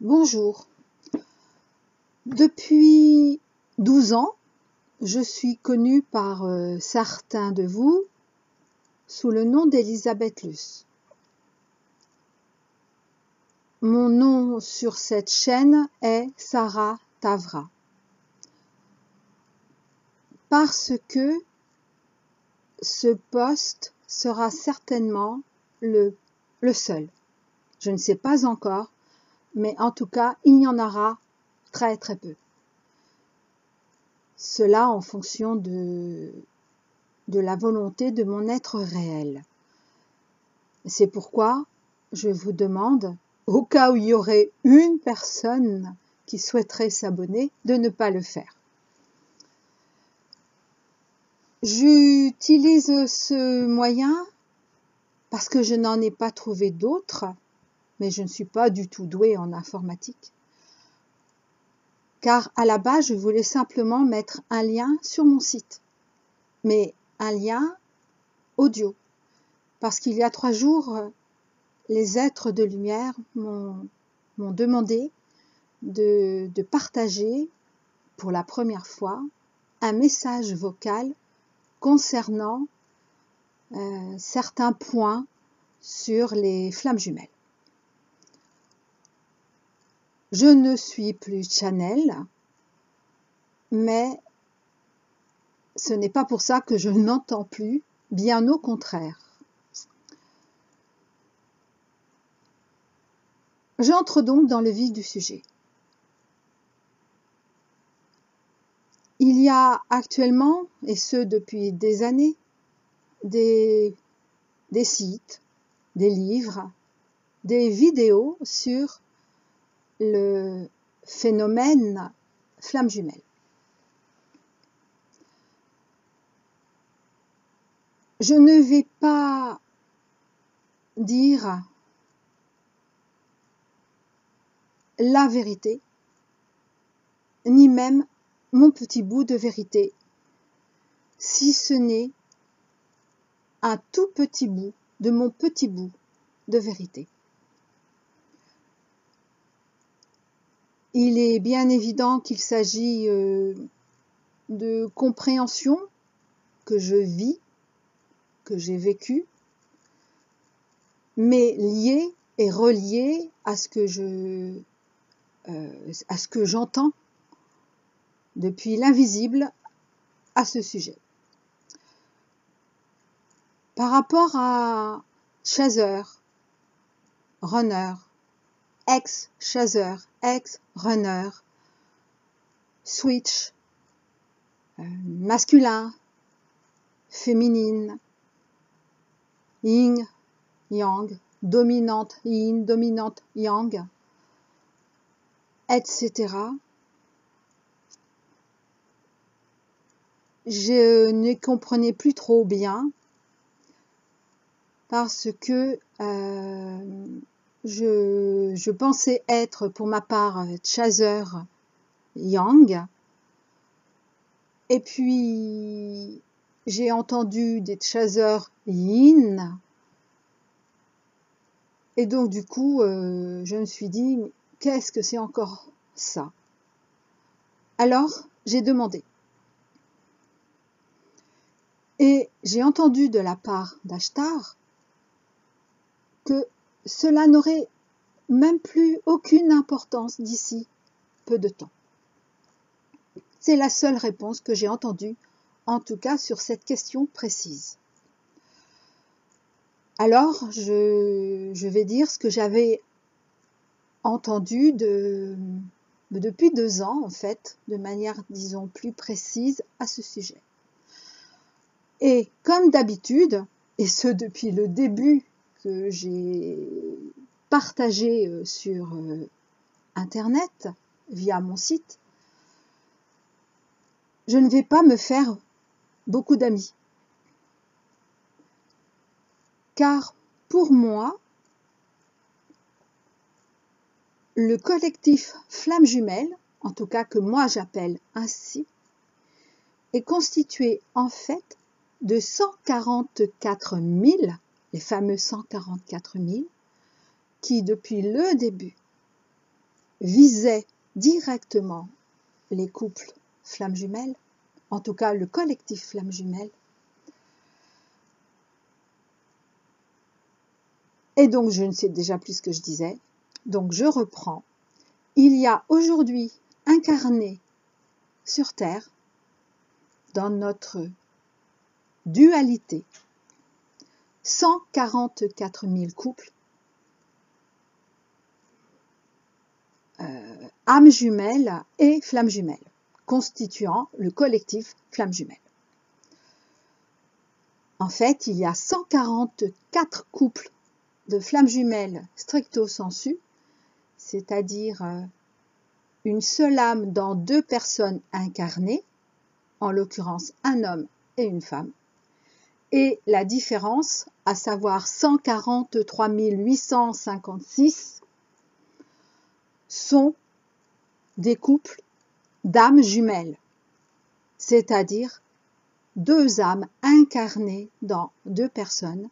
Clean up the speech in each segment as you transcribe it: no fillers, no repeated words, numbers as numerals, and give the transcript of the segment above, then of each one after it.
Bonjour. Depuis 12 ans, je suis connue par certains de vous sous le nom d'Elisabeth Luce. Mon nom sur cette chaîne est Sarah Tavra. Parce que ce poste sera certainement le seul. Je ne sais pas encore, mais en tout cas, il y en aura très très peu. Cela en fonction de la volonté de mon être réel. C'est pourquoi je vous demande, au cas où il y aurait une personne qui souhaiterait s'abonner, de ne pas le faire. J'utilise ce moyen parce que je n'en ai pas trouvé d'autres, mais je ne suis pas du tout douée en informatique. Car à la base, je voulais simplement mettre un lien sur mon site, mais un lien audio. Parce qu'il y a 3 jours, les êtres de lumière m'ont demandé de partager pour la première fois un message vocal concernant certains points sur les flammes jumelles. Je ne suis plus channel, mais ce n'est pas pour ça que je n'entends plus, bien au contraire. J'entre donc dans le vif du sujet. Il y a actuellement, et ce depuis des années, des sites, des livres, des vidéos sur le phénomène flamme jumelle. Je ne vais pas dire la vérité, ni même mon petit bout de vérité, si ce n'est un tout petit bout de mon petit bout de vérité. Il est bien évident qu'il s'agit de compréhension que je vis, que j'ai vécue, mais liée et reliée à ce que j'entends depuis l'invisible à ce sujet. Par rapport à chaser, runner, ex-chaser, ex-runner, switch, masculin, féminine, yin, yang, dominante yin, dominante yang, etc. Je ne comprenais plus trop bien parce que je pensais être pour ma part chaser yang, et puis j'ai entendu des chasers yin, et donc du coup je me suis dit qu'est-ce que c'est encore ça? Alors j'ai demandé. Et j'ai entendu de la part d'Ashtar que cela n'aurait même plus aucune importance d'ici peu de temps. C'est la seule réponse que j'ai entendue, en tout cas sur cette question précise. Alors, je vais dire ce que j'avais entendu depuis 2 ans, en fait, de manière, disons, plus précise à ce sujet. Et comme d'habitude, et ce depuis le début que j'ai partagé sur Internet, via mon site, je ne vais pas me faire beaucoup d'amis. Car pour moi, le collectif Flamme Jumelle, en tout cas que moi j'appelle ainsi, est constitué en fait de 144 000, les fameux 144 000, qui depuis le début visait directement les couples flammes jumelles, en tout cas le collectif flammes jumelles. Et donc je ne sais déjà plus ce que je disais, donc je reprends. Il y a aujourd'hui incarné sur Terre, dans notre dualité, 144 000 couples, âmes jumelles et flammes jumelles, constituant le collectif flammes jumelles. En fait, il y a 144 couples de flammes jumelles stricto sensu, c'est-à-dire une seule âme dans deux personnes incarnées, en l'occurrence un homme et une femme, et la différence, à savoir 143 856, sont des couples d'âmes jumelles, c'est-à-dire deux âmes incarnées dans deux personnes,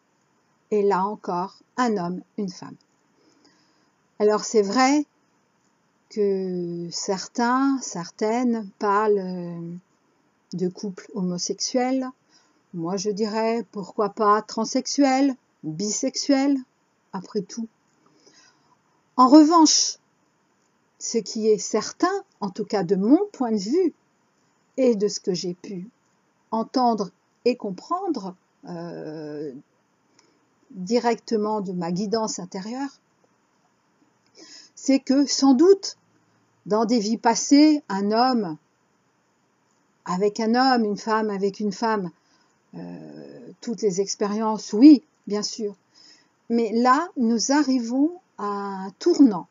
et là encore un homme, une femme. Alors c'est vrai que certaines parlent de couples homosexuels. Moi je dirais pourquoi pas transsexuels, bisexuels, après tout. En revanche, ce qui est certain, en tout cas de mon point de vue et de ce que j'ai pu entendre et comprendre directement de ma guidance intérieure, c'est que sans doute dans des vies passées, un homme avec un homme, une femme avec une femme, toutes les expériences, oui, bien sûr. Mais là, nous arrivons à un tournant,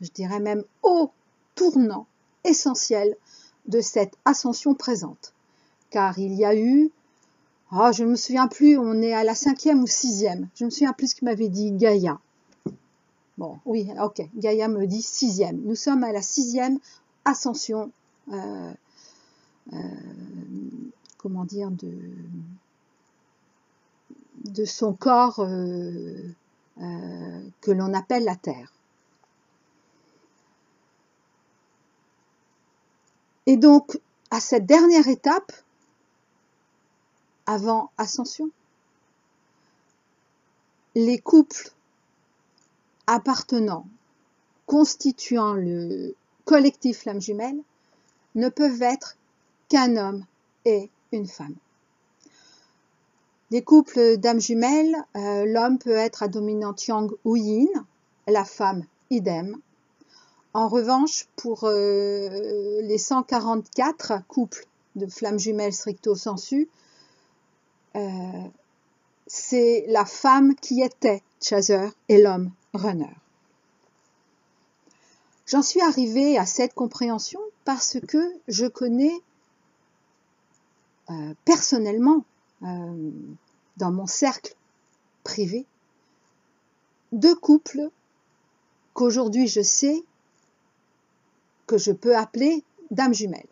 je dirais même au tournant essentiel de cette ascension présente. Car il y a eu, je ne me souviens plus, on est à la 5e ou 6e, je ne me souviens plus ce que m'avait dit Gaïa. Bon, oui, ok, Gaïa me dit 6e. Nous sommes à la 6e ascension, comment dire, de son corps que l'on appelle la Terre. Et donc, à cette dernière étape, avant ascension, les couples appartenant, constituant le collectif flamme jumelle, ne peuvent être qu'un homme et une femme. Les couples d'âmes jumelles, l'homme peut être à dominante yang ou yin, la femme idem. En revanche, pour les 144 couples de flammes jumelles stricto sensu, c'est la femme qui était chaser et l'homme runner. J'en suis arrivée à cette compréhension parce que je connais personnellement, dans mon cercle privé, deux couples qu'aujourd'hui je sais que je peux appeler d'âmes jumelles.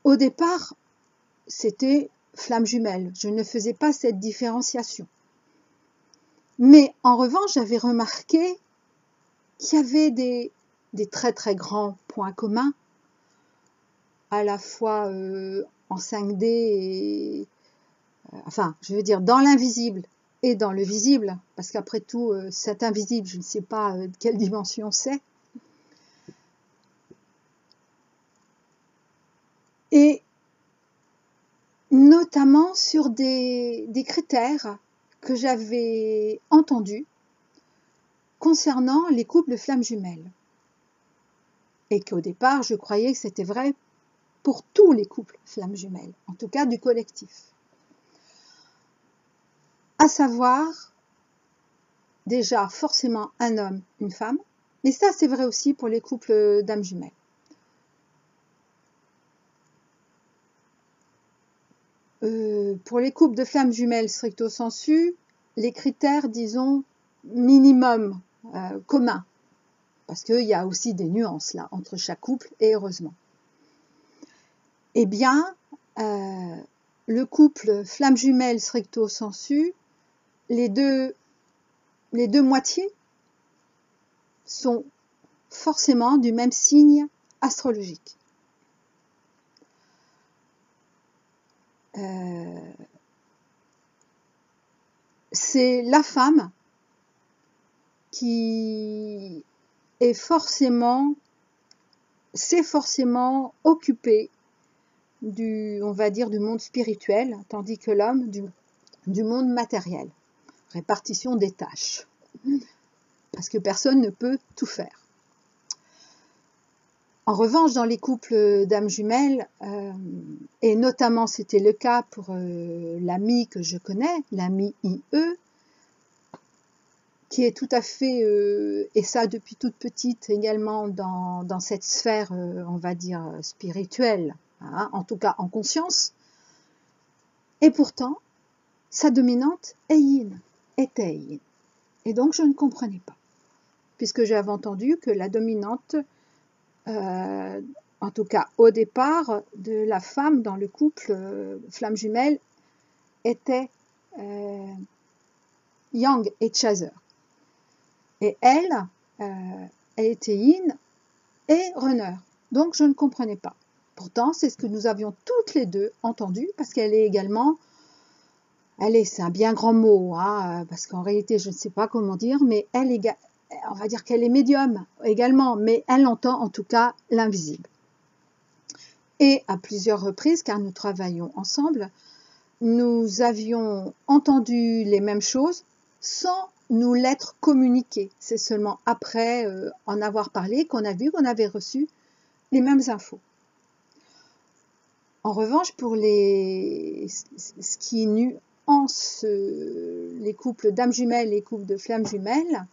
Au départ, c'était flammes jumelles. Je ne faisais pas cette différenciation. Mais en revanche, j'avais remarqué qu'il y avait des très très grands points communs, à la fois en 5D et enfin, je veux dire dans l'invisible et dans le visible, parce qu'après tout, cet invisible, je ne sais pas de quelle dimension c'est. Et notamment sur des critères que j'avais entendus concernant les couples flammes jumelles. Et qu'au départ, je croyais que c'était vrai pour tous les couples flammes jumelles, en tout cas du collectif. À savoir, déjà forcément un homme, une femme, mais ça c'est vrai aussi pour les couples d'âmes jumelles. Pour les couples de flammes jumelles stricto sensu, les critères, disons, minimum communs, parce qu'il y a aussi des nuances là entre chaque couple, et heureusement. Eh bien, le couple flammes jumelles stricto sensu, les deux moitiés sont forcément du même signe astrologique. C'est la femme qui s'est forcément occupée on va dire, du monde spirituel, tandis que l'homme du monde matériel. Répartition des tâches. Parce que personne ne peut tout faire. En revanche, dans les couples d'âmes jumelles, et notamment c'était le cas pour l'ami que je connais, l'ami IE, qui est tout à fait, et ça depuis toute petite également dans cette sphère, on va dire, spirituelle, hein, en tout cas en conscience, et pourtant, sa dominante était yin. Et donc je ne comprenais pas, puisque j'avais entendu que la dominante, en tout cas au départ, de la femme dans le couple flamme jumelle était yang et chaser. Et elle était yin et runner. Donc je ne comprenais pas. Pourtant, c'est ce que nous avions toutes les deux entendu, parce qu'elle est également, c'est un bien grand mot, hein, parce qu'en réalité, je ne sais pas comment dire, mais on va dire qu'elle est médium également, mais elle entend en tout cas l'invisible. Et à plusieurs reprises, car nous travaillons ensemble, nous avions entendu les mêmes choses sans nous l'être communiquées. C'est seulement après en avoir parlé qu'on a vu qu'on avait reçu les mêmes infos. En revanche, pour ce qui nuance les couples d'âmes jumelles et les couples de flammes jumelles,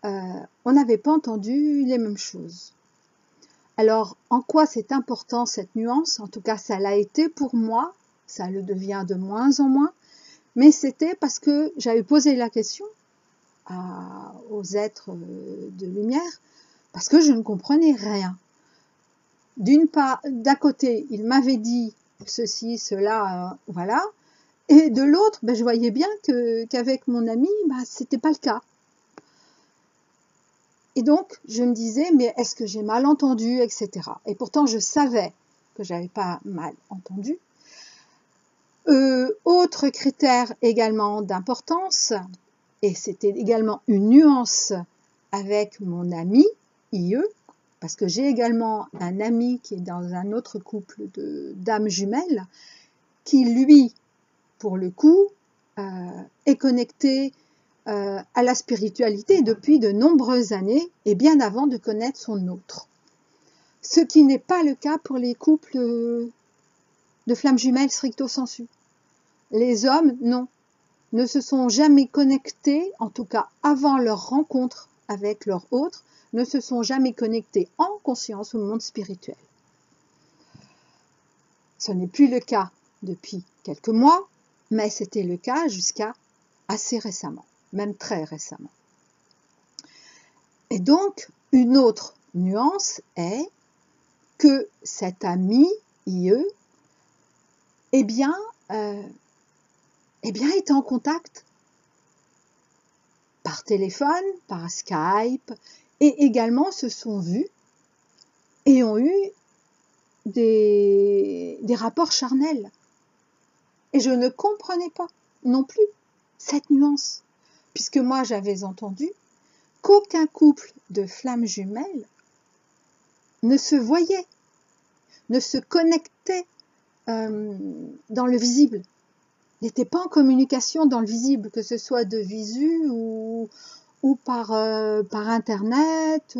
on n'avait pas entendu les mêmes choses. Alors, en quoi c'est important cette nuance? En tout cas, ça l'a été pour moi, ça le devient de moins en moins, mais c'était parce que j'avais posé la question aux êtres de lumière, parce que je ne comprenais rien. D'un côté, il m'avait dit ceci, cela, voilà, et de l'autre, je voyais bien qu'avec mon ami, c'était pas le cas. Et donc, je me disais, mais est-ce que j'ai mal entendu, etc. Et pourtant, je savais que j'avais pas mal entendu. Autre critère également d'importance, et c'était également une nuance avec mon ami IE, parce que j'ai également un ami qui est dans un autre couple d'âmes jumelles, qui lui, pour le coup, est connecté à la spiritualité depuis de nombreuses années et bien avant de connaître son autre. Ce qui n'est pas le cas pour les couples de flammes jumelles stricto sensu. Les hommes, non, ne se sont jamais connectés, en tout cas avant leur rencontre avec leur autre, ne se sont jamais connectés en conscience au monde spirituel. Ce n'est plus le cas depuis quelques mois, mais c'était le cas jusqu'à assez récemment, même très récemment. Et donc, une autre nuance est que cet ami IE, est en contact par téléphone, par Skype, et également se sont vus et ont eu des rapports charnels. Et je ne comprenais pas non plus cette nuance, puisque moi j'avais entendu qu'aucun couple de flammes jumelles ne se voyait, ne se connectait dans le visible, n'était pas en communication dans le visible, que ce soit de visu ou par internet,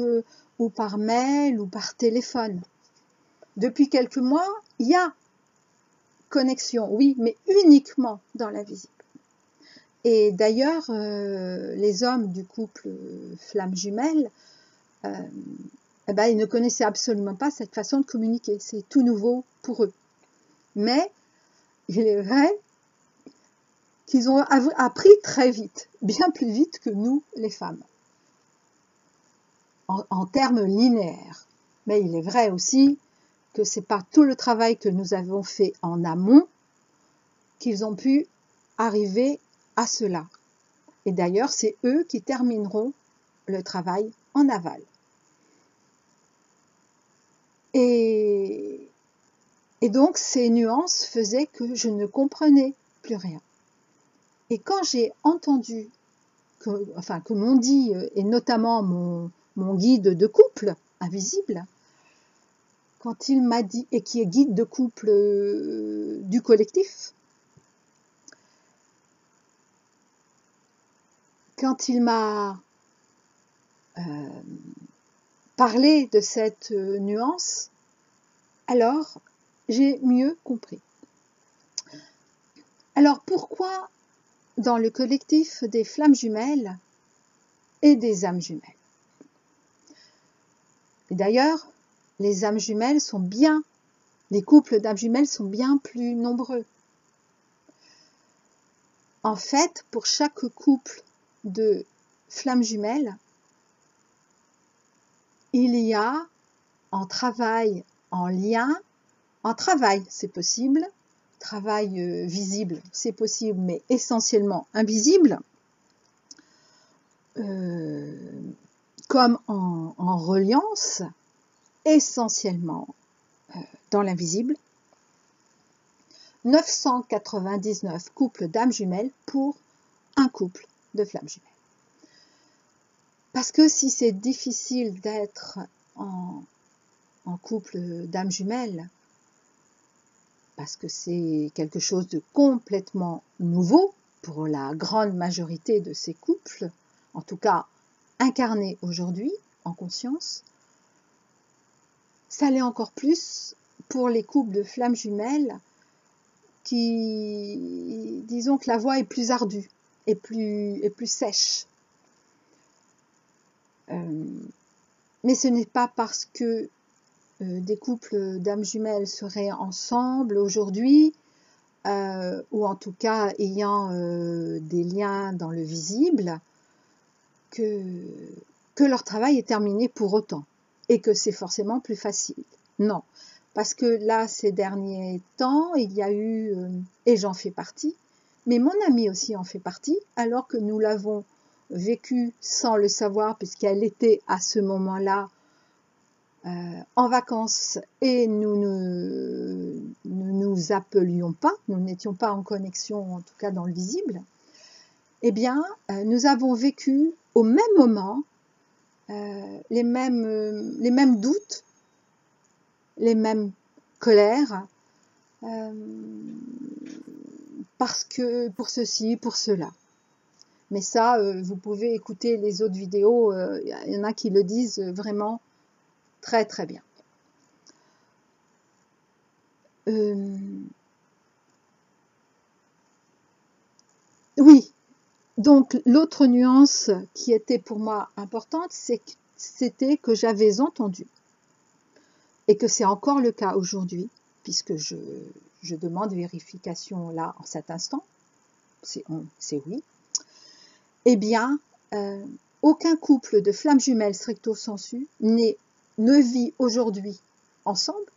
ou par mail, ou par téléphone. Depuis quelques mois, il y a connexion, oui, mais uniquement dans l'invisible. Et d'ailleurs, les hommes du couple flammes jumelles, ils ne connaissaient absolument pas cette façon de communiquer. C'est tout nouveau pour eux. Mais il est vrai qu'ils ont appris très vite, bien plus vite que nous, les femmes, en termes linéaires. Mais il est vrai aussi que c'est par tout le travail que nous avons fait en amont qu'ils ont pu arriver à cela. Et d'ailleurs, c'est eux qui termineront le travail en aval. Et donc, ces nuances faisaient que je ne comprenais plus rien. Et quand j'ai entendu que m'ont dit, et notamment mon guide de couple invisible, quand il m'a dit, et qui est guide de couple du collectif, quand il m'a parlé de cette nuance, alors j'ai mieux compris. Alors pourquoi dans le collectif des flammes jumelles et des âmes jumelles? Et d'ailleurs, les âmes jumelles sont bien, les couples d'âmes jumelles sont bien plus nombreux. En fait, pour chaque couple de flammes jumelles, il y a en travail, en lien, en travail c'est possible, travail visible c'est possible, mais essentiellement invisible, comme en reliance, essentiellement dans l'invisible, 999 couples d'âmes jumelles pour un couple de flammes jumelles. Parce que si c'est difficile d'être en couple d'âmes jumelles, parce que c'est quelque chose de complètement nouveau pour la grande majorité de ces couples, en tout cas incarnés aujourd'hui en conscience, ça l'est encore plus pour les couples de flammes jumelles qui, disons que la voie est plus ardue et plus sèche. Mais ce n'est pas parce que des couples d'âmes jumelles seraient ensemble aujourd'hui, ou en tout cas ayant des liens dans le visible, que leur travail est terminé pour autant, et que c'est forcément plus facile. Non, parce que là, ces derniers temps, il y a eu, et j'en fais partie, mais mon amie aussi en fait partie, alors que nous l'avons vécu sans le savoir, puisqu'elle était à ce moment-là en vacances et nous ne nous appelions pas, nous n'étions pas en connexion, en tout cas dans le visible, eh bien, nous avons vécu au même moment les mêmes doutes, les mêmes colères, parce que pour ceci, pour cela. Mais ça, vous pouvez écouter les autres vidéos, il y en a qui le disent vraiment très très bien. Oui, donc l'autre nuance qui était pour moi importante, c'était que j'avais entendu, et que c'est encore le cas aujourd'hui, puisque je demande vérification là en cet instant, c'est oui, eh bien, aucun couple de flammes jumelles stricto sensu ne vit aujourd'hui ensemble,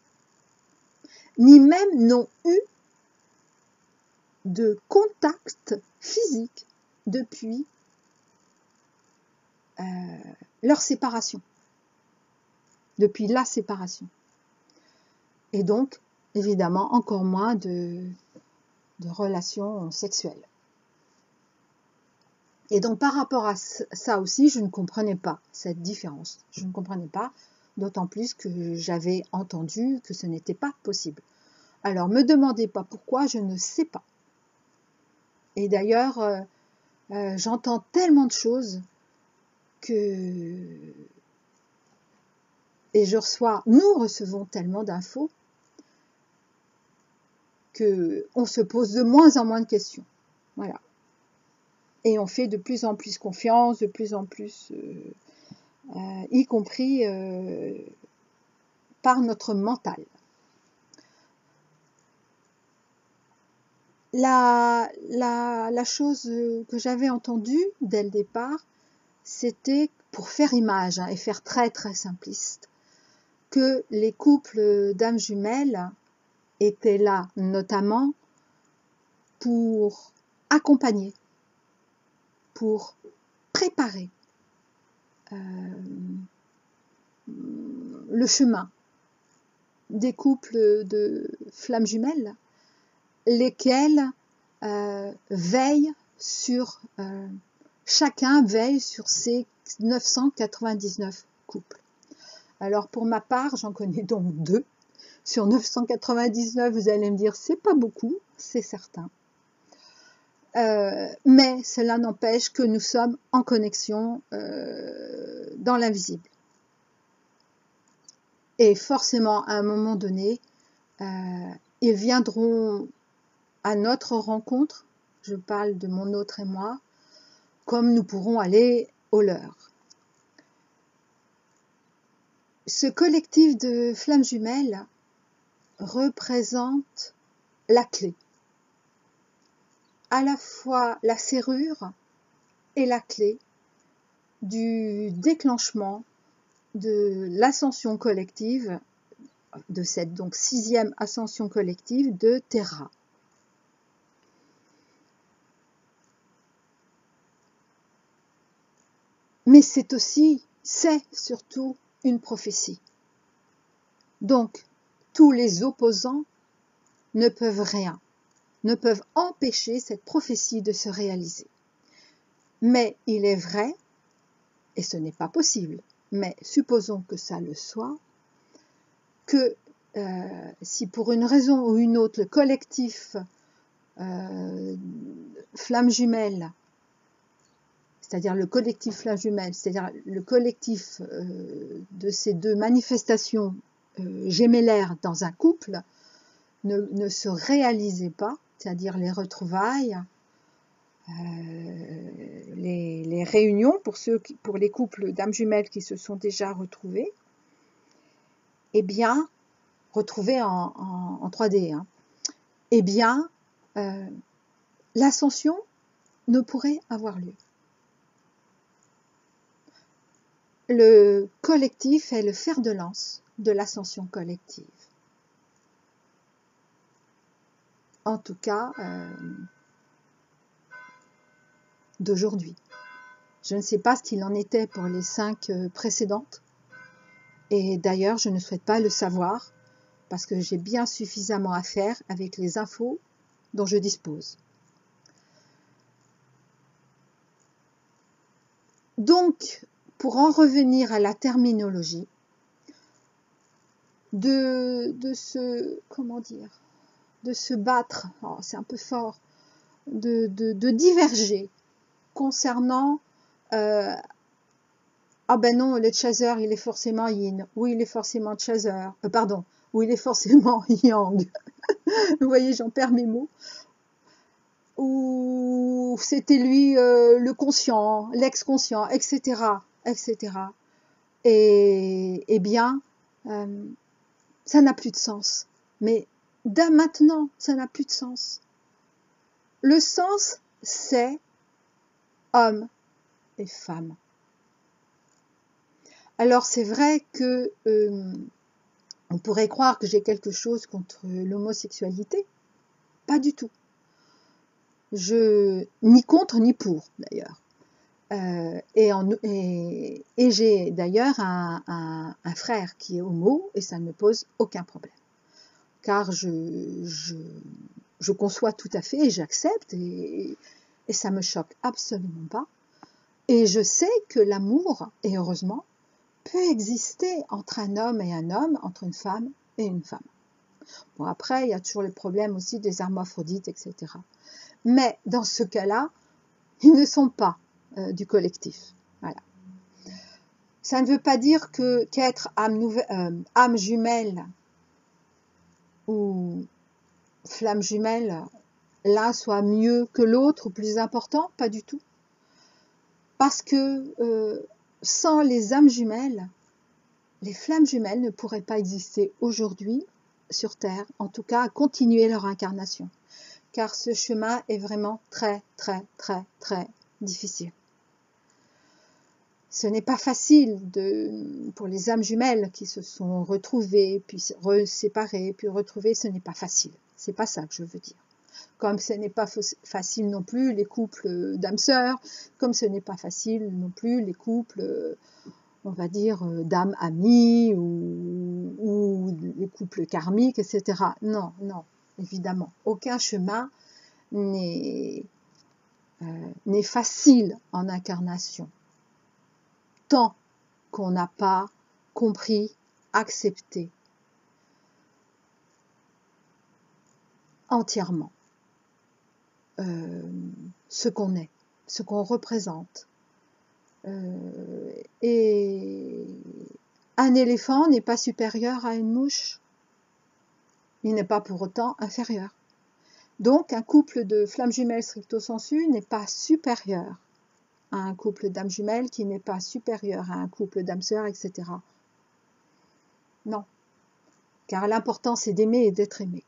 ni même n'ont eu de contact physique depuis leur séparation, depuis la séparation. Et donc, évidemment, encore moins de relations sexuelles. Et donc, par rapport à ça aussi, je ne comprenais pas cette différence. Je ne comprenais pas, d'autant plus que j'avais entendu que ce n'était pas possible. Alors, me demandez pas pourquoi, je ne sais pas. Et d'ailleurs, j'entends tellement de choses et nous recevons tellement d'infos qu'on se pose de moins en moins de questions. Voilà. Et on fait de plus en plus confiance, de plus en plus, y compris par notre mental. La chose que j'avais entendue dès le départ, c'était, pour faire image et faire très très simpliste, que les couples d'âmes jumelles étaient là notamment pour accompagner, pour préparer le chemin des couples de flammes jumelles, lesquels chacun veille sur ces 999 couples. Alors pour ma part, j'en connais donc 2. Sur 999, vous allez me dire, c'est pas beaucoup, c'est certain. Mais cela n'empêche que nous sommes en connexion dans l'invisible. Et forcément, à un moment donné, ils viendront à notre rencontre, je parle de mon autre et moi, comme nous pourrons aller au leur. Ce collectif de flammes jumelles représente la clé, à la fois la serrure et la clé du déclenchement de l'ascension collective, de cette donc 6e ascension collective de Terra. Mais c'est surtout une prophétie. Donc, tous les opposants ne peuvent rien, ne peuvent empêcher cette prophétie de se réaliser. Mais il est vrai, et ce n'est pas possible, mais supposons que ça le soit, que si pour une raison ou une autre le collectif flammes jumelles, c'est-à-dire le collectif flammes jumelles, c'est-à-dire le collectif de ces deux manifestations gémellaires dans un couple, ne se réalisait pas, c'est-à-dire les retrouvailles, les réunions pour les couples d'âmes jumelles qui se sont déjà retrouvés, eh bien, retrouvés en 3D, hein, eh bien, l'ascension ne pourrait avoir lieu. Le collectif est le fer de lance de l'ascension collective. En tout cas, d'aujourd'hui. Je ne sais pas ce qu'il en était pour les 5 précédentes. Et d'ailleurs, je ne souhaite pas le savoir parce que j'ai bien suffisamment à faire avec les infos dont je dispose. Donc, pour en revenir à la terminologie, de se battre, oh, c'est un peu fort, de diverger concernant ah ben non, le chaser, il est forcément yin, ou il est forcément chaser, ou il est forcément yang. Vous voyez, j'en perds mes mots. Ou c'était lui le conscient, l'ex-conscient, etc., etc. Et bien, ça n'a plus de sens. Mais dès maintenant, ça n'a plus de sens. Le sens, c'est homme et femme. Alors c'est vrai que on pourrait croire que j'ai quelque chose contre l'homosexualité. Pas du tout. Ni contre ni pour d'ailleurs. Et j'ai d'ailleurs un frère qui est homo et ça ne me pose aucun problème. Car je conçois tout à fait et j'accepte et ça me choque absolument pas. Et je sais que l'amour, et heureusement, peut exister entre un homme et un homme, entre une femme et une femme. Bon, après, il y a toujours le problème aussi des hermaphrodites, etc. Mais dans ce cas-là, ils ne sont pas du collectif. Voilà. Ça ne veut pas dire qu'être âme jumelle ou flamme jumelle, l'un soit mieux que l'autre ou plus important, pas du tout. Parce que sans les âmes jumelles, les flammes jumelles ne pourraient pas exister aujourd'hui sur Terre, en tout cas à continuer leur incarnation. Car ce chemin est vraiment très, très, très, très difficile. Ce n'est pas facile pour les âmes jumelles qui se sont retrouvées, puis séparées, puis retrouvées, ce n'est pas facile. C'est pas ça que je veux dire. Comme ce n'est pas facile non plus les couples d'âmes sœurs, comme ce n'est pas facile non plus les couples, on va dire, d'âmes amies ou ou les couples karmiques, etc. Non, non, évidemment, aucun chemin n'est facile en incarnation, tant qu'on n'a pas compris, accepté entièrement ce qu'on est, ce qu'on représente. Et un éléphant n'est pas supérieur à une mouche, il n'est pas pour autant inférieur. Donc un couple de flammes jumelles stricto sensu n'est pas supérieur à un couple d'âmes jumelles, qui n'est pas supérieur à un couple d'âmes sœurs, etc. Non, car l'important c'est d'aimer et d'être aimé.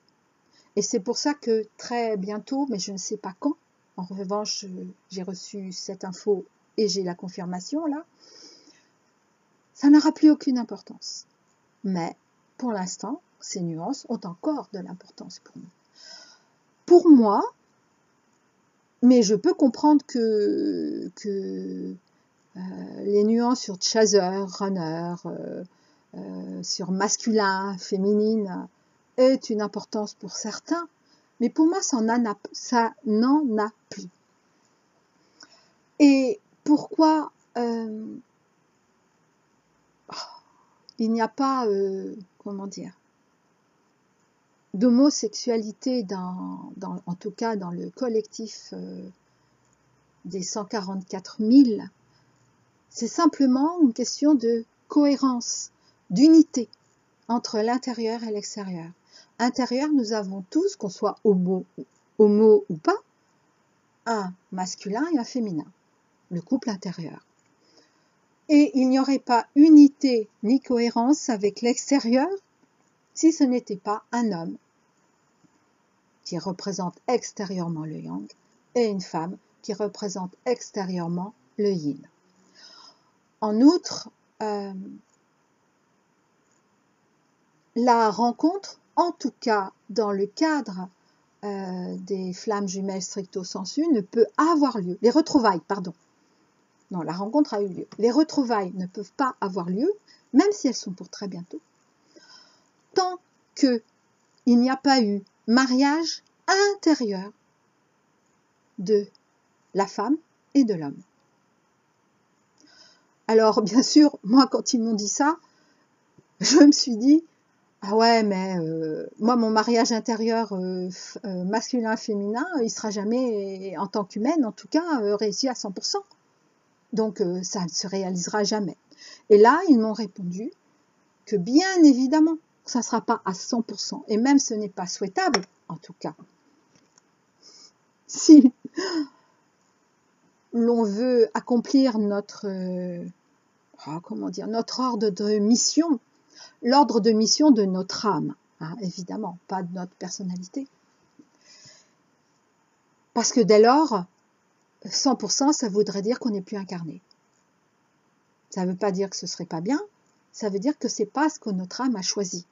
Et c'est pour ça que très bientôt, mais je ne sais pas quand, en revanche j'ai reçu cette info et j'ai la confirmation là, ça n'aura plus aucune importance. Mais pour l'instant, ces nuances ont encore de l'importance pour nous. Pour moi, mais je peux comprendre que les nuances sur chaser, runner, sur masculin, féminine, est une importance pour certains, mais pour moi, ça n'en a plus. Et pourquoi il n'y a pas, comment dire, d'homosexualité en tout cas dans le collectif des 144 000, c'est simplement une question de cohérence, d'unité entre l'intérieur et l'extérieur. Intérieur, nous avons tous, qu'on soit homo ou pas, un masculin et un féminin, le couple intérieur. Et il n'y aurait pas unité ni cohérence avec l'extérieur si ce n'était pas un homme qui représente extérieurement le yang et une femme qui représente extérieurement le yin. En outre, la rencontre, en tout cas dans le cadre des flammes jumelles stricto sensu, ne peut avoir lieu. Les retrouvailles, pardon. Non, la rencontre a eu lieu. Les retrouvailles ne peuvent pas avoir lieu, même si elles sont pour très bientôt, tant qu'il n'y a pas eu mariage intérieur de la femme et de l'homme. Alors, bien sûr, moi, quand ils m'ont dit ça, je me suis dit, ah ouais, mais moi, mon mariage intérieur masculin-féminin, il sera jamais, en tant qu'humaine, en tout cas, réussi à 100%. Donc, ça ne se réalisera jamais. Et là, ils m'ont répondu que bien évidemment, ça ne sera pas à 100%. Et même, ce n'est pas souhaitable, en tout cas. Si l'on veut accomplir notre ordre de mission, l'ordre de mission de notre âme, hein, évidemment, pas de notre personnalité. Parce que dès lors, 100%, ça voudrait dire qu'on n'est plus incarné. Ça ne veut pas dire que ce serait pas bien, ça veut dire que c'est pas ce que notre âme a choisi.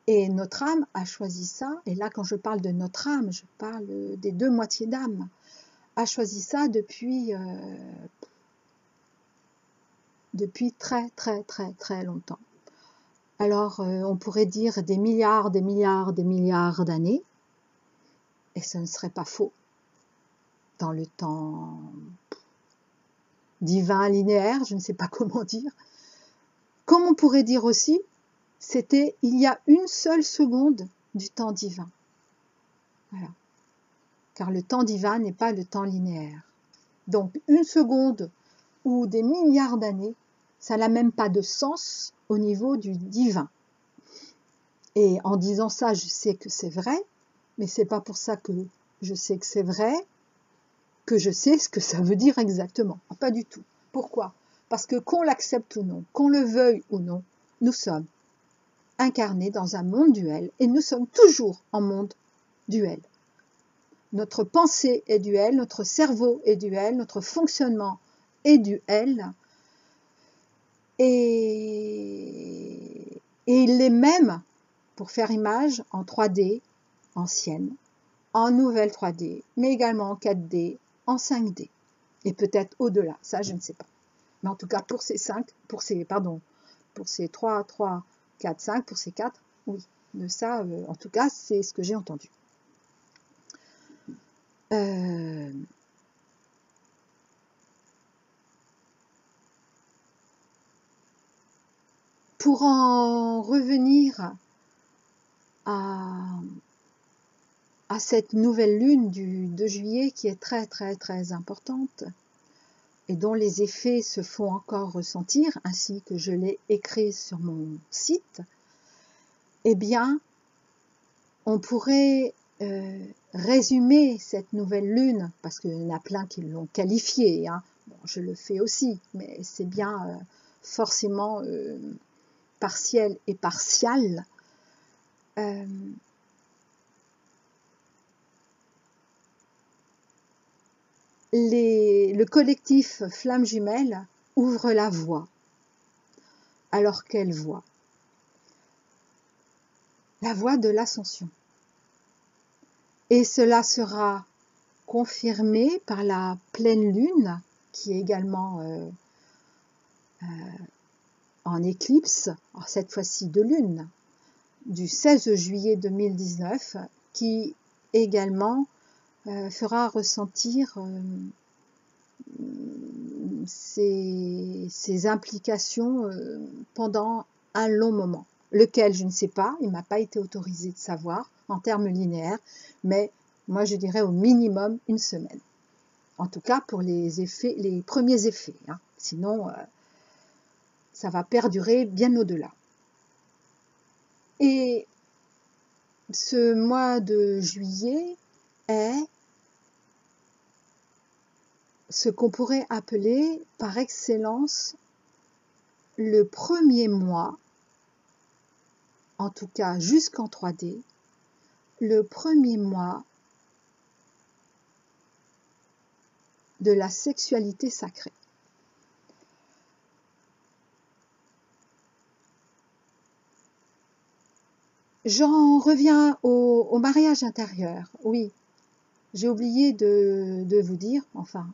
Et notre âme a choisi ça, et là quand je parle de notre âme, je parle des deux moitiés d'âme, a choisi ça depuis très très très très longtemps. Alors on pourrait dire des milliards d'années, et ce ne serait pas faux. Dans le temps divin linéaire, je ne sais pas comment dire. Comme on pourrait dire aussi, c'était il y a une seule seconde du temps divin. Voilà. Car le temps divin n'est pas le temps linéaire. Donc une seconde ou des milliards d'années, ça n'a même pas de sens au niveau du divin. Et en disant ça, je sais que c'est vrai, mais c'est pas pour ça que je sais que c'est vrai, que je sais ce que ça veut dire exactement. Pas du tout. Pourquoi ? Parce que qu'on l'accepte ou non, qu'on le veuille ou non, nous sommes incarnés dans un monde duel et nous sommes toujours en monde duel. Notre pensée est duel, notre cerveau est duel, notre fonctionnement est duel. Et il est même, pour faire image, en 3D ancienne, en nouvelle 3D, mais également en 4D, en 5D, et peut-être au-delà, ça je ne sais pas. Mais en tout cas pour ces trois 4, 5 pour ces 4, oui. De ça, en tout cas, c'est ce que j'ai entendu. Pour en revenir à cette nouvelle lune du 2 juillet qui est très très très importante et dont les effets se font encore ressentir, ainsi que je l'ai écrit sur mon site, eh bien, on pourrait résumer cette nouvelle lune, parce qu'il y en a plein qui l'ont qualifiée, hein. Bon, je le fais aussi, mais c'est bien forcément partiel et partial. Le collectif Flammes Jumelles ouvre la voie. Alors quelle voie? La voie de l'ascension. Et cela sera confirmé par la pleine lune, qui est également en éclipse, cette fois-ci de lune, du 16 juillet 2019, qui également fera ressentir ses implications pendant un long moment, lequel je ne sais pas, il ne m'a pas été autorisé de savoir en termes linéaires, mais moi je dirais au minimum une semaine. En tout cas pour les effets, les premiers effets, hein. Sinon ça va perdurer bien au-delà. Et ce mois de juillet est ce qu'on pourrait appeler par excellence le premier mois, en tout cas jusqu'en 3D, le premier mois de la sexualité sacrée. J'en reviens au mariage intérieur. Oui, j'ai oublié de vous dire, enfin,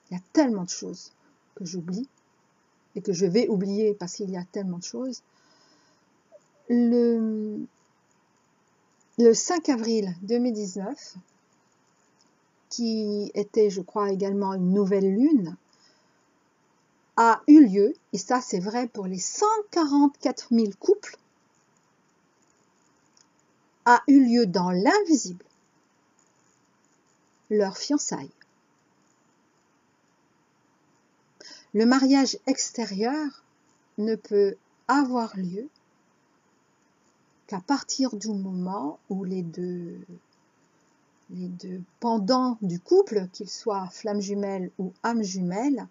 il y a tellement de choses que j'oublie et que je vais oublier parce qu'il y a tellement de choses. Le 5 avril 2019, qui était, je crois, également une nouvelle lune, a eu lieu, et ça c'est vrai pour les 144 000 couples, a eu lieu dans l'invisible, leur fiançailles. Le mariage extérieur ne peut avoir lieu qu'à partir du moment où les deux pendants du couple, qu'ils soient flammes jumelles ou âmes jumelles,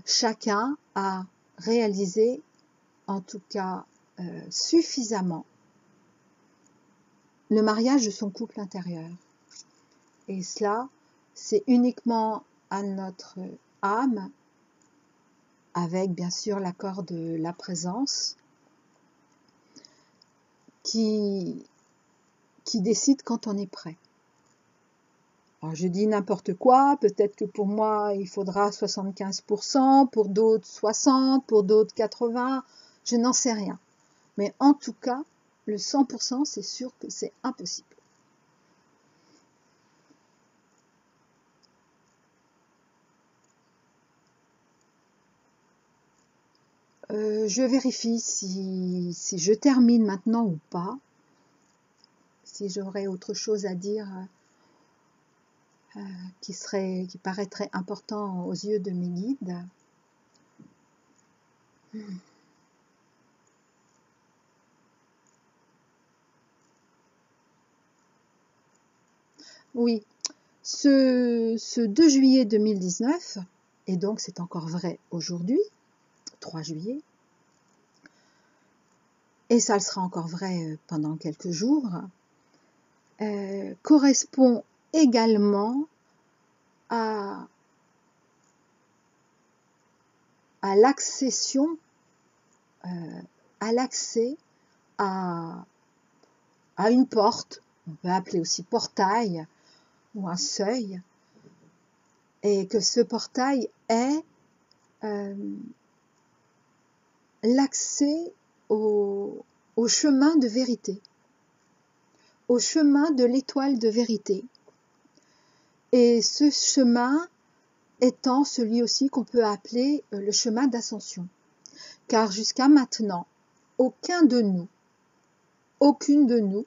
chacun a réalisé, en tout cas suffisamment, le mariage de son couple intérieur. Et cela, c'est uniquement à notre âme, avec bien sûr l'accord de la présence, qui décide quand on est prêt. Alors je dis n'importe quoi, peut-être que pour moi il faudra 75%, pour d'autres 60%, pour d'autres 80%, je n'en sais rien. Mais en tout cas, le 100%, c'est sûr que c'est impossible. Je vérifie si je termine maintenant ou pas, si j'aurais autre chose à dire qui paraîtrait important aux yeux de mes guides. Oui, ce 2 juillet 2019, et donc c'est encore vrai aujourd'hui, 3 juillet, et ça le sera encore vrai pendant quelques jours, correspond également à l'accession, à l'accès à une porte, on peut appeler aussi portail ou un seuil, et que ce portail est l'accès au chemin de vérité, au chemin de l'étoile de vérité. Et ce chemin étant celui aussi qu'on peut appeler le chemin d'ascension. Car jusqu'à maintenant, aucune de nous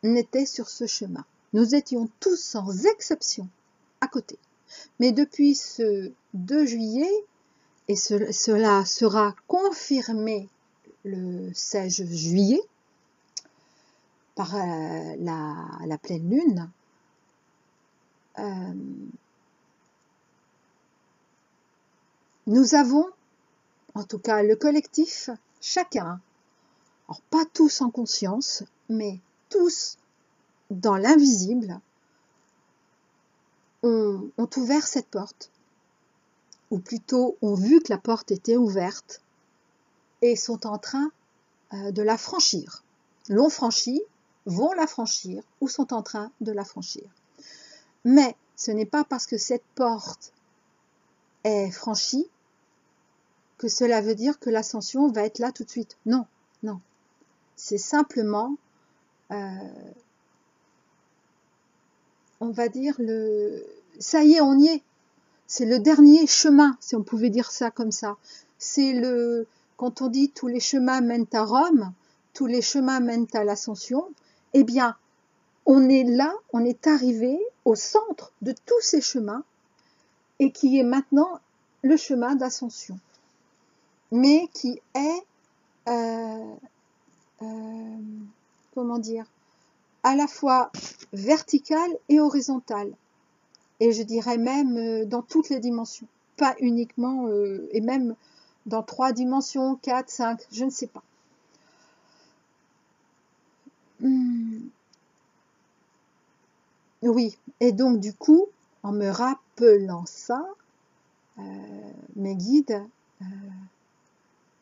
n'était sur ce chemin. Nous étions tous sans exception à côté. Mais depuis ce 2 juillet, et cela sera confirmé le 16 juillet par la pleine lune, nous avons, en tout cas le collectif, chacun, alors pas tous en conscience, mais tous dans l'invisible, ont ouvert cette porte, ou plutôt ont vu que la porte était ouverte, et sont en train de la franchir. L'ont franchie, vont la franchir, ou sont en train de la franchir. Mais ce n'est pas parce que cette porte est franchie que cela veut dire que l'ascension va être là tout de suite. Non, non. C'est simplement, on va dire, ça y est, on y est. C'est le dernier chemin, si on pouvait dire ça comme ça. C'est quand on dit tous les chemins mènent à Rome, tous les chemins mènent à l'ascension, eh bien, on est là, on est arrivé au centre de tous ces chemins, et qui est maintenant le chemin d'ascension, mais qui est, comment dire, à la fois vertical et horizontal, et je dirais même dans toutes les dimensions, pas uniquement, et même dans 3 dimensions, 4, 5, je ne sais pas. Oui, et donc du coup, en me rappelant ça, mes guides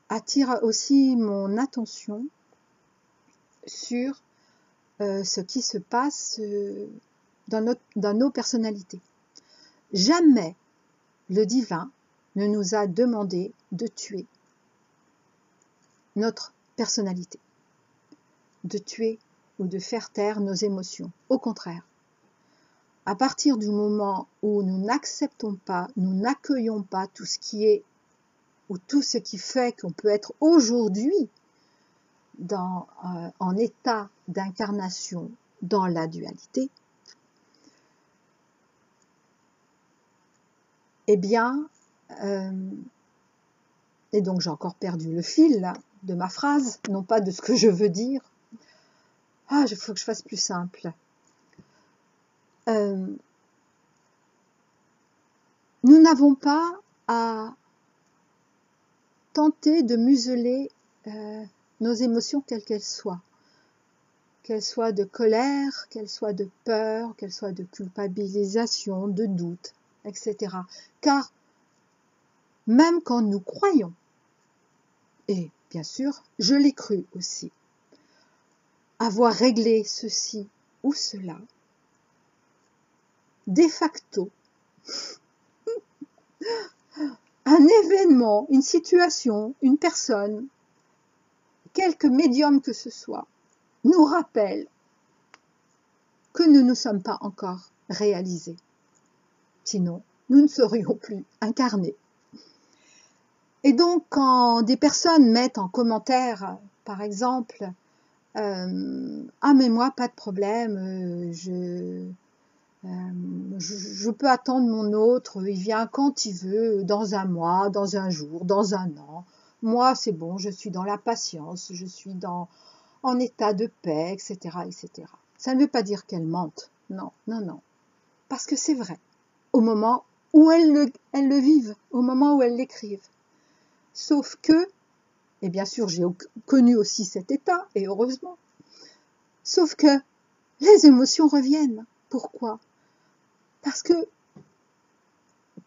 attirent aussi mon attention sur ce qui se passe dans nos personnalités. Jamais le divin ne nous a demandé de tuer notre personnalité, de tuer ou de faire taire nos émotions. Au contraire, à partir du moment où nous n'acceptons pas, nous n'accueillons pas tout ce qui est ou tout ce qui fait qu'on peut être aujourd'hui en état d'incarnation dans la dualité, eh bien, et donc j'ai encore perdu le fil là, de ma phrase, non pas de ce que je veux dire. Ah, il faut que je fasse plus simple. Nous n'avons pas à tenter de museler nos émotions quelles qu'elles soient de colère, qu'elles soient de peur, qu'elles soient de culpabilisation, de doute, etc. Car même quand nous croyons, et bien sûr, je l'ai cru aussi, avoir réglé ceci ou cela, de facto, un événement, une situation, une personne, quelque médium que ce soit, nous rappelle que nous ne sommes pas encore réalisés. Sinon, nous ne serions plus incarnés. Et donc, quand des personnes mettent en commentaire, par exemple, ah mais moi, pas de problème, je peux attendre mon autre, il vient quand il veut, dans un mois, dans un jour, dans un an. Moi, c'est bon, je suis dans la patience, je suis en état de paix, etc., etc. Ça ne veut pas dire qu'elles mentent. Non, non, non. Parce que c'est vrai. Au moment où elles le vivent, au moment où elles l'écrivent. Sauf que, et bien sûr, j'ai connu aussi cet état, et heureusement. Sauf que les émotions reviennent. Pourquoi ? Parce que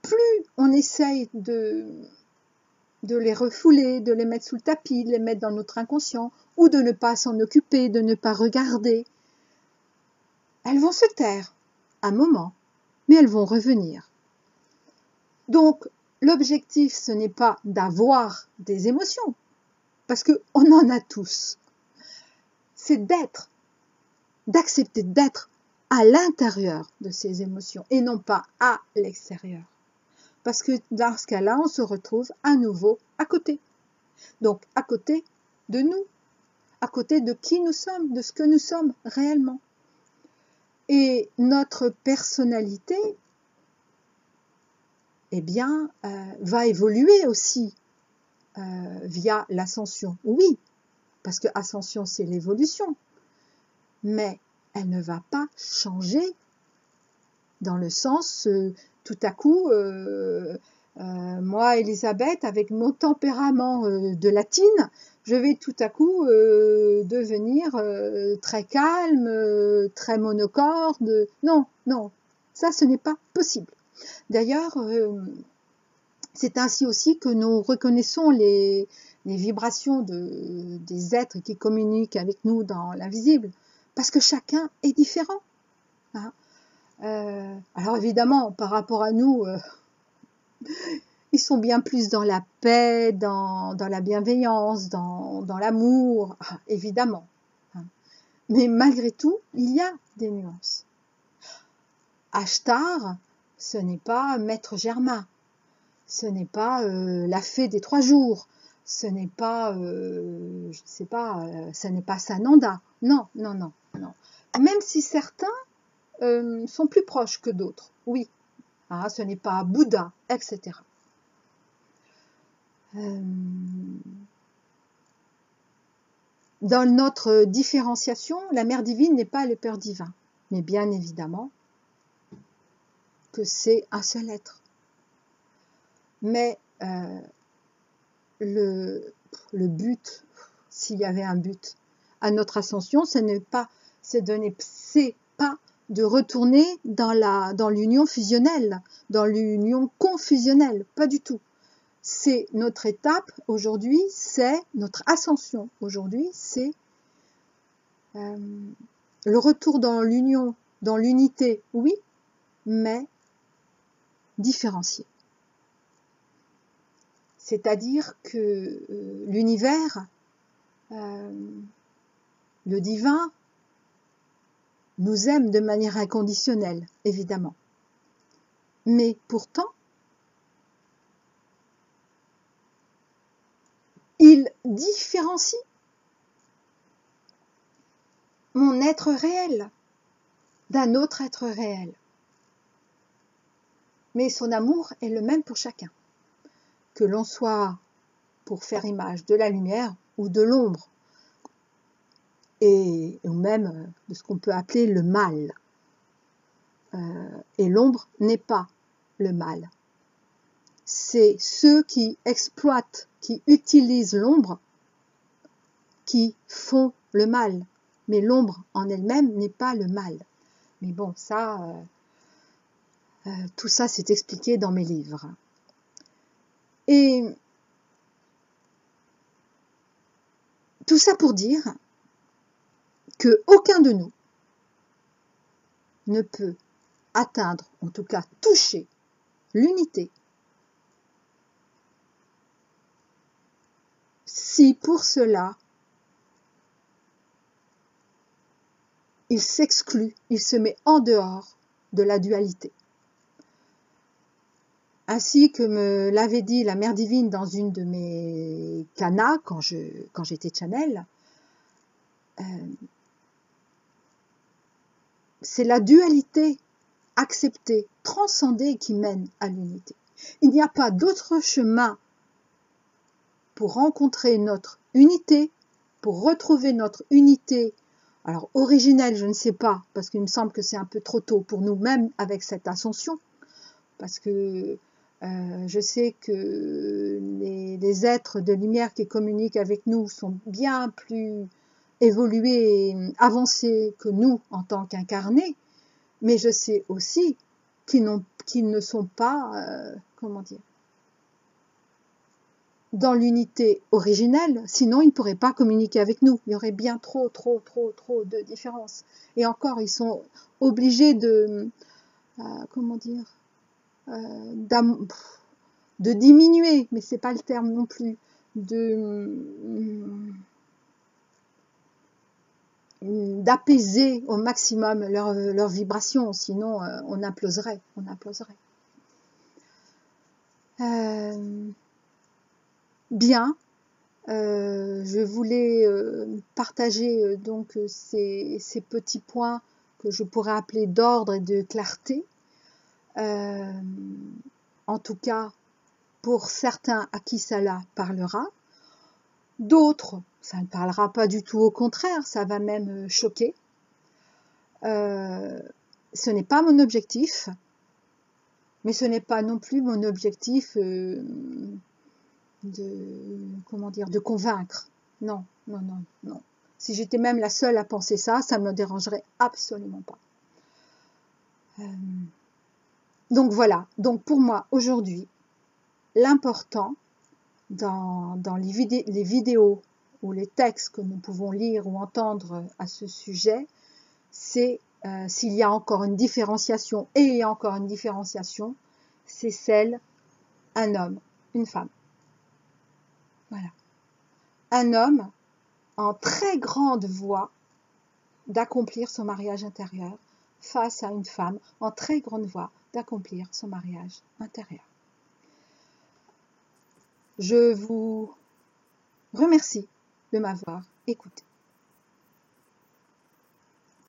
plus on essaye de les refouler, de les mettre sous le tapis, de les mettre dans notre inconscient, ou de ne pas s'en occuper, de ne pas regarder, elles vont se taire, un moment, mais elles vont revenir. Donc, l'objectif, ce n'est pas d'avoir des émotions, parce qu'on en a tous. C'est d'accepter d'être à l'intérieur de ces émotions et non pas à l'extérieur. Parce que dans ce cas-là, on se retrouve à nouveau à côté. Donc à côté de nous, à côté de qui nous sommes, de ce que nous sommes réellement. Et notre personnalité, eh bien, va évoluer aussi via l'ascension. Oui, parce que ascension, c'est l'évolution. Mais elle ne va pas changer dans le sens, tout à coup, moi, Elisabeth, avec mon tempérament de latine, je vais tout à coup devenir très calme, très monocorde. Non, non, ça, ce n'est pas possible. D'ailleurs, c'est ainsi aussi que nous reconnaissons les vibrations des êtres qui communiquent avec nous dans l'invisible, parce que chacun est différent. Hein. Alors évidemment, par rapport à nous, ils sont bien plus dans la paix, dans la bienveillance, dans l'amour, évidemment. Hein. Mais malgré tout, il y a des nuances. Ashtar, ce n'est pas Maître Germain, ce n'est pas la fée des 3 jours, ce n'est pas, je ne sais pas, ce n'est pas Sananda. Non, non, non, non. Même si certains sont plus proches que d'autres, oui. Hein, ce n'est pas Bouddha, etc. Dans notre différenciation, la Mère divine n'est pas le Père divin, mais bien évidemment que c'est un seul être. Mais le but, s'il y avait un but à notre ascension, c'est pas de retourner dans l'union fusionnelle, dans l'union confusionnelle, pas du tout. C'est notre étape aujourd'hui, c'est notre ascension aujourd'hui, c'est le retour dans l'union, dans l'unité, oui, mais différencié. C'est-à-dire que l'univers, le divin, nous aime de manière inconditionnelle, évidemment. Mais pourtant, il différencie mon être réel d'un autre être réel. Mais son amour est le même pour chacun. Que l'on soit, pour faire image, de la lumière ou de l'ombre, ou même de ce qu'on peut appeler le mal. Et l'ombre n'est pas le mal. C'est ceux qui exploitent, qui utilisent l'ombre, qui font le mal. Mais l'ombre en elle-même n'est pas le mal. Mais bon, ça, tout ça c'est expliqué dans mes livres. Et tout ça pour dire que aucun de nous ne peut atteindre, en tout cas toucher, l'unité si pour cela il s'exclut, il se met en dehors de la dualité. Ainsi que me l'avait dit la Mère divine dans une de mes canas quand j'étais channel, c'est la dualité acceptée, transcendée qui mène à l'unité. Il n'y a pas d'autre chemin pour rencontrer notre unité, pour retrouver notre unité. Alors originelle, je ne sais pas, parce qu'il me semble que c'est un peu trop tôt pour nous, même avec cette ascension, parce que je sais que les êtres de lumière qui communiquent avec nous sont bien plus évolués et avancés que nous en tant qu'incarnés, mais je sais aussi qu'ils ne sont pas, dans l'unité originelle, sinon ils ne pourraient pas communiquer avec nous. Il y aurait bien trop de différences. Et encore, ils sont obligés de diminuer, mais c'est pas le terme non plus, d'apaiser au maximum leur vibration, sinon on imploserait. Bien, je voulais partager donc ces petits points que je pourrais appeler d'ordre et de clarté. En tout cas, pour certains à qui cela parlera, d'autres, ça ne parlera pas du tout, au contraire, ça va même choquer. Ce n'est pas mon objectif, mais ce n'est pas non plus mon objectif de convaincre. Non. Si j'étais même la seule à penser ça, ça ne me dérangerait absolument pas. Donc voilà, donc pour moi aujourd'hui, l'important dans les vidéos ou les textes que nous pouvons lire ou entendre à ce sujet, c'est s'il y a encore une différenciation, et il y a encore une différenciation, c'est celle un homme, une femme. Voilà. Un homme en très grande voie d'accomplir son mariage intérieur face à une femme en très grande voie d'accomplir son mariage intérieur. Je vous remercie de m'avoir écouté.